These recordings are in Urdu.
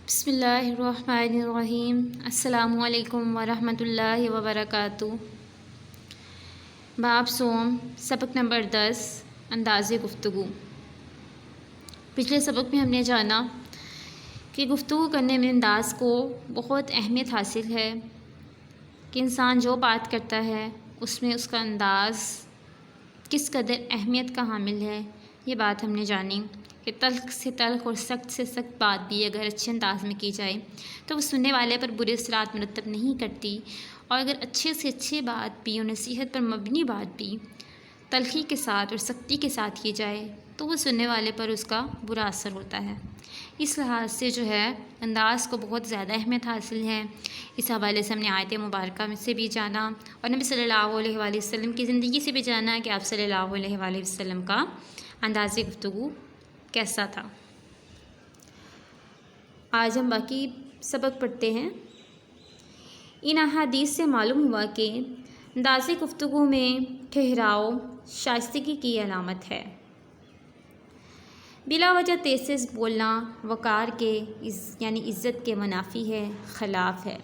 بسم اللہ الرحمن الرحیم۔ السلام علیکم ورحمۃ اللہ وبرکاتہ۔ باب سوم، سبق نمبر 10، انداز گفتگو۔ پچھلے سبق میں ہم نے جانا کہ گفتگو کرنے میں انداز کو بہت اہمیت حاصل ہے کہ انسان جو بات کرتا ہے اس میں اس کا انداز کس قدر اہمیت کا حامل ہے۔ یہ بات ہم نے جانی کہ تلخ سے تلخ اور سخت سے سخت بات بھی اگر اچھے انداز میں کی جائے تو وہ سننے والے پر برے اثرات مرتب نہیں کرتی، اور اگر اچھے سے اچھے بات بھی اور نصیحت پر مبنی بات بھی تلخی کے ساتھ اور سختی کے ساتھ کی جائے تو وہ سننے والے پر اس کا برا اثر ہوتا ہے۔ اس لحاظ سے جو ہے انداز کو بہت زیادہ اہمیت حاصل ہے۔ اس حوالے سے ہم نے آیت مبارکہ میں سے بھی جانا اور نبی صلی اللہ علیہ وآلہ وسلم کی زندگی سے بھی جانا کہ آپ صلی اللہ علیہ وآلہ وسلم کا انداز گفتگو کیسا تھا۔ آج ہم باقی سبق پڑھتے ہیں۔ ان احادیث سے معلوم ہوا کہ انداز گفتگو میں ٹھہراؤ شائستگی کی علامت ہے۔ بلا وجہ تیز تیز بولنا وقار کے یعنی عزت کے منافی ہے، خلاف ہے۔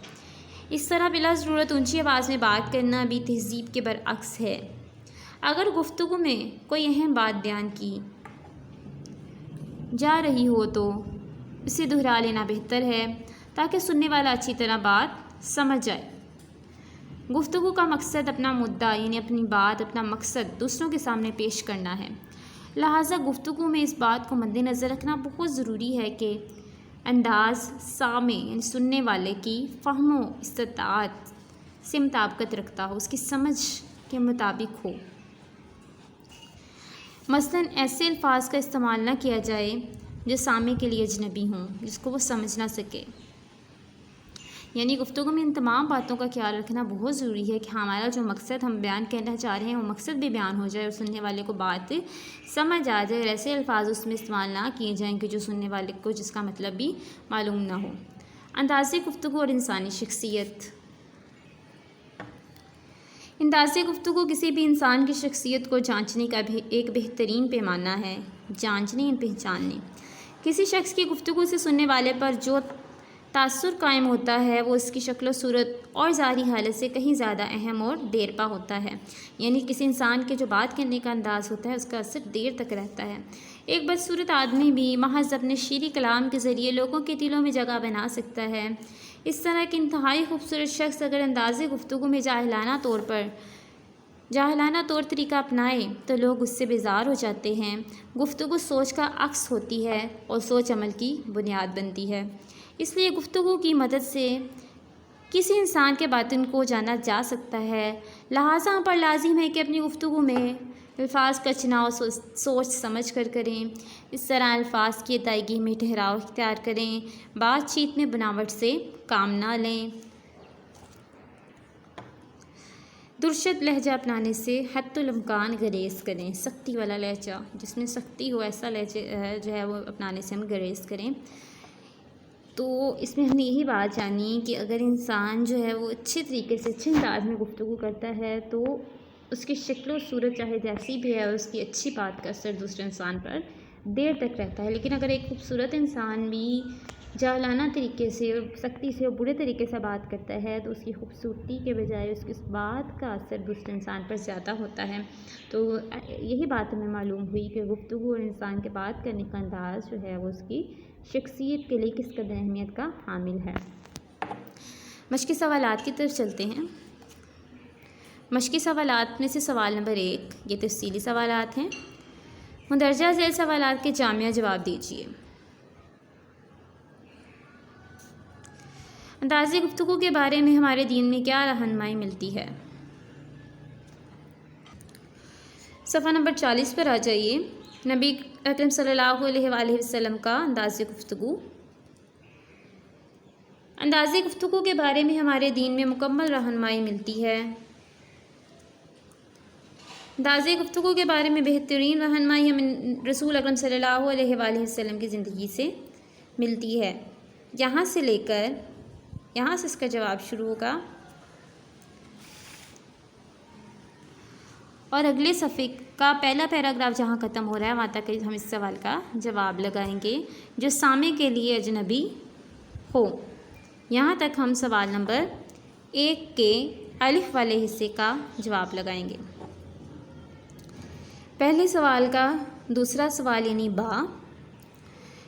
اس طرح بلا ضرورت اونچی آواز میں بات کرنا بھی تہذیب کے برعکس ہے۔ اگر گفتگو میں کوئی اہم بات بیان کی جا رہی ہو تو اسے دہرا لینا بہتر ہے تاکہ سننے والا اچھی طرح بات سمجھ جائے۔ گفتگو کا مقصد اپنا مدعا یعنی اپنی بات، اپنا مقصد دوسروں کے سامنے پیش کرنا ہے۔ لہٰذا گفتگو میں اس بات کو مد نظر رکھنا بہت ضروری ہے کہ انداز سامع یعنی سننے والے کی فہم و استطاعت سے مطابقت رکھتا ہو، اس کی سمجھ کے مطابق ہو۔ مثلاً ایسے الفاظ کا استعمال نہ کیا جائے جو سامع کے لیے اجنبی ہوں، جس کو وہ سمجھ نہ سکے۔ یعنی گفتگو میں ان تمام باتوں کا خیال رکھنا بہت ضروری ہے کہ ہمارا جو مقصد ہم بیان کرنا چاہ رہے ہیں وہ مقصد بھی بیان ہو جائے اور سننے والے کو بات سمجھ آ جائے، اور ایسے الفاظ اس میں استعمال نہ کیے جائیں کہ جو سننے والے کو جس کا مطلب بھی معلوم نہ ہو۔ انداز گفتگو اور انسانی شخصیت۔ انداز گفتگو کسی بھی انسان کی شخصیت کو جانچنے کا بھی ایک بہترین پیمانہ ہے۔ جانچنے یعنی پہچاننے۔ کسی شخص کی گفتگو سے سننے والے پر جو تاثر قائم ہوتا ہے وہ اس کی شکل و صورت اور ظاہری حالت سے کہیں زیادہ اہم اور دیرپا ہوتا ہے۔ یعنی کسی انسان کے جو بات کرنے کا انداز ہوتا ہے اس کا اثر دیر تک رہتا ہے۔ ایک بدصورت آدمی بھی محض اپنے شیریں کلام کے ذریعے لوگوں کے دلوں میں جگہ بنا سکتا ہے۔ اس طرح کہ انتہائی خوبصورت شخص اگر انداز گفتگو میں جاہلانہ طور طریقہ اپنائے تو لوگ اس سے بیزار ہو جاتے ہیں۔ گفتگو سوچ کا عکس ہوتی ہے اور سوچ عمل کی بنیاد بنتی ہے۔ اس لیے گفتگو کی مدد سے کسی انسان کے باطن کو جانا جا سکتا ہے۔ لہٰذا ہم پر لازم ہے کہ اپنی گفتگو میں الفاظ کا چناؤ سوچ سمجھ کر کریں۔ اس طرح الفاظ کی ادائیگی میں ٹھہراؤ اختیار کریں، بات چیت میں بناوٹ سے کام نہ لیں۔ درشد لہجہ اپنانے سے حتی الامکان گریز کریں۔ سختی والا لہجہ جس میں سختی ہو ایسا لہجہ جو ہے وہ اپنانے سے ہم گریز کریں۔ تو اس میں ہم نے یہی بات جانی کہ اگر انسان جو ہے وہ اچھے طریقے سے اچھے انداز میں گفتگو کرتا ہے تو اس کی شکل و صورت چاہے جیسی بھی ہے اس کی اچھی بات کا اثر دوسرے انسان پر دیر تک رہتا ہے۔ لیکن اگر ایک خوبصورت انسان بھی جاہلانہ طریقے سے اور سختی سے اور برے طریقے سے بات کرتا ہے تو اس کی خوبصورتی کے بجائے اس کی اس بات کا اثر دوسرے انسان پر زیادہ ہوتا ہے۔ تو یہی بات ہمیں معلوم ہوئی کہ گفتگو اور انسان کے بات کرنے کا انداز جو ہے وہ اس کی شخصیت کے لیے کس قدر اہمیت کا حامل ہے۔ مشقی سوالات کی طرف چلتے ہیں۔ مشقی سوالات میں سے سوال نمبر 1 یہ تفصیلی سوالات ہیں۔ مندرجہ ذیل سوالات کے جامع جواب دیجیے۔ انداز گفتگو کے بارے میں ہمارے دین میں کیا رہنمائی ملتی ہے؟ صفحہ نمبر 40 پر آ جائیے۔ نبی اکرم صلی اللہ علیہ وآلہ وسلم کا انداز گفتگو۔ انداز گفتگو کے بارے میں ہمارے دین میں مکمل رہنمائی ملتی ہے۔ انداز گفتگو کے بارے میں بہترین رہنمائی ہمیں رسول اکرم صلی اللہ علیہ وآلہ وسلم کی زندگی سے ملتی ہے۔ یہاں سے اس کا جواب شروع ہوگا اور اگلے صفحے کا پہلا پیراگراف جہاں ختم ہو رہا ہے وہاں تک ہم اس سوال کا جواب لگائیں گے۔ جو سامع کے لیے اجنبی ہو۔ یہاں تک ہم سوال نمبر 1 کے الف والے حصے کا جواب لگائیں گے۔ پہلے سوال کا دوسرا سوال یعنی با،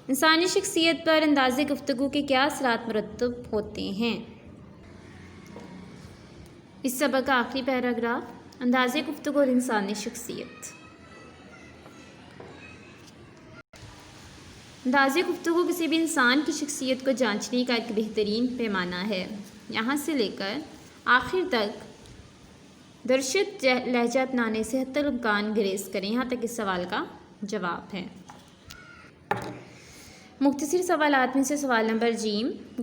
انسانی شخصیت پر انداز گفتگو کے کیا اثرات مرتب ہوتے ہیں؟ اس سبق کا آخری پیراگراف، انداز گفتگو اور انسانی شخصیت۔ انداز گفتگو کسی بھی انسان کی شخصیت کو جانچنے کا ایک بہترین پیمانہ ہے۔ یہاں سے لے کر آخر تک درشت لہجہ اپنانے سے حتی الامکان گریز کریں، یہاں تک اس سوال کا جواب ہے۔ مختصر سوالات میں سے سوال نمبر ج،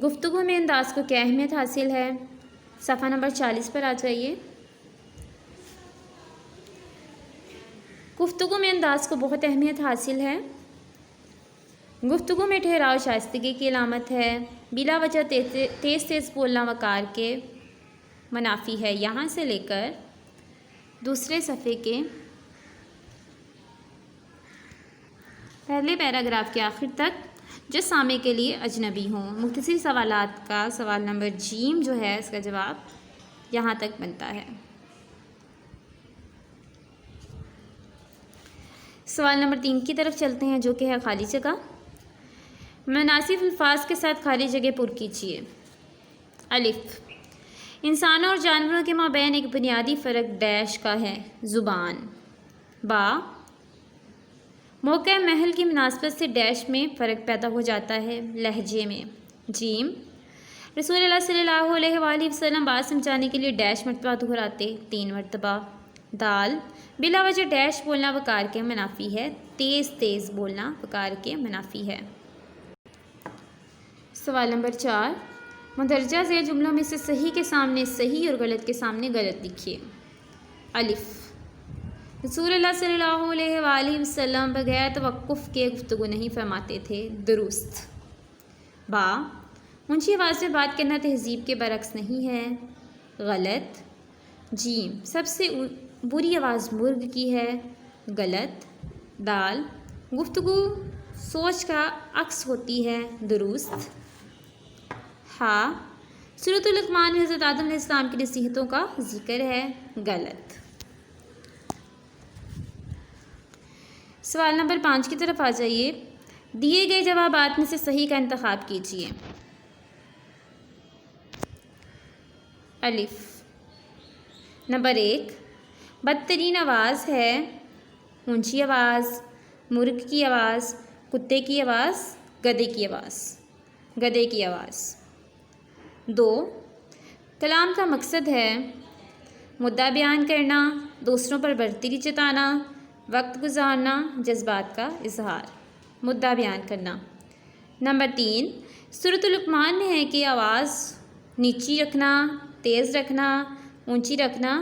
گفتگو میں انداز کو کیا اہمیت حاصل ہے؟ صفحہ نمبر 40 پر آ جائیے۔ گفتگو میں انداز کو بہت اہمیت حاصل ہے۔ گفتگو میں ٹھہراؤ شائستگی کی علامت ہے۔ بلا وجہ تیز تیز بولنا وقار کے منافی ہے۔ یہاں سے لے کر دوسرے صفحے کے پہلے پیراگراف کے آخر تک جو سامع کے لیے اجنبی ہوں۔ مختصر سوالات کا سوال نمبر ج جو ہے اس کا جواب یہاں تک بنتا ہے۔ سوال نمبر 3 کی طرف چلتے ہیں جو کہ ہے خالی جگہ۔ مناسب الفاظ کے ساتھ خالی جگہ پر کیجیے۔ الف، انسانوں اور جانوروں کے مابین ایک بنیادی فرق ڈیش کا ہے، زبان۔ با، موقع محل کی مناسبت سے ڈیش میں فرق پیدا ہو جاتا ہے، لہجے میں۔ جیم، رسول اللہ صلی اللہ علیہ وآلہ وسلم بات سمجھانے کے لیے ڈیش مرتبہ دہراتے، 3 مرتبہ۔ دال، بلا وجہ ڈیش بولنا وقار کے منافی ہے، تیز تیز بولنا وقار کے منافی ہے۔ سوال نمبر 4، مندرجہ ذیل جملوں میں سے صحیح کے سامنے صحیح اور غلط کے سامنے غلط لکھیے۔ الف، رسول اللہ صلی اللہ علیہ وآلہ وسلم بغیر توقف کے گفتگو نہیں فرماتے تھے، درست۔ با، اونچی آواز میں بات کرنا تہذیب کے برعکس نہیں ہے، غلط۔ جیم، سب سے بری آواز مرغ کی ہے، غلط۔ دال، گفتگو سوچ کا عکس ہوتی ہے، درست۔ ہاں، سورۃ لقمان میں حضرت آدم علیہ السلام کی نصیحتوں کا ذکر ہے، غلط۔ سوال نمبر 5 کی طرف آ جائیے۔ دیے گئے جوابات میں سے صحیح کا انتخاب کیجیے۔ الف، نمبر 1، بدترین آواز ہے، اونچی آواز، مرغ کی آواز، کتے کی آواز، گدھے کی آواز، گدھے کی آواز۔ 2، کلام کا مقصد ہے مدعا بیان کرنا، دوسروں پر برتری جتانا، وقت گزارنا، جذبات کا اظہار، مدعا بیان کرنا۔ نمبر 3، سورۃ لقمان میں ہے کہ آواز نیچی رکھنا، تیز رکھنا، اونچی رکھنا،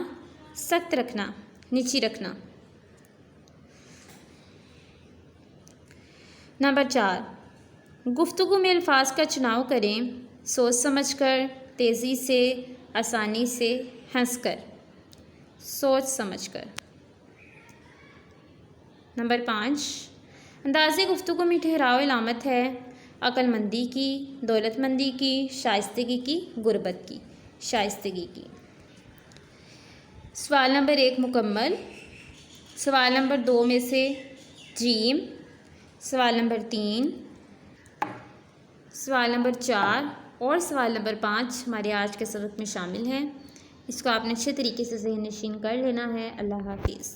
سخت رکھنا، نیچی رکھنا۔ نمبر 4، گفتگو میں الفاظ کا چناؤ کریں، سوچ سمجھ کر، تیزی سے، آسانی سے، ہنس کر، سوچ سمجھ کر۔ نمبر 5، انداز گفتگو میں ٹھہراؤ علامت ہے عقل مندی کی، دولت مندی کی، شائستگی کی، غربت کی، شائستگی کی۔ سوال نمبر 1 مکمل۔ سوال نمبر 2 میں سے جیم، سوال نمبر 3، سوال نمبر 4 اور سوال نمبر 5 ہمارے آج کے سبق میں شامل ہیں۔ اس کو آپ نے اچھے طریقے سے ذہن نشین کر لینا ہے۔ اللہ حافظ۔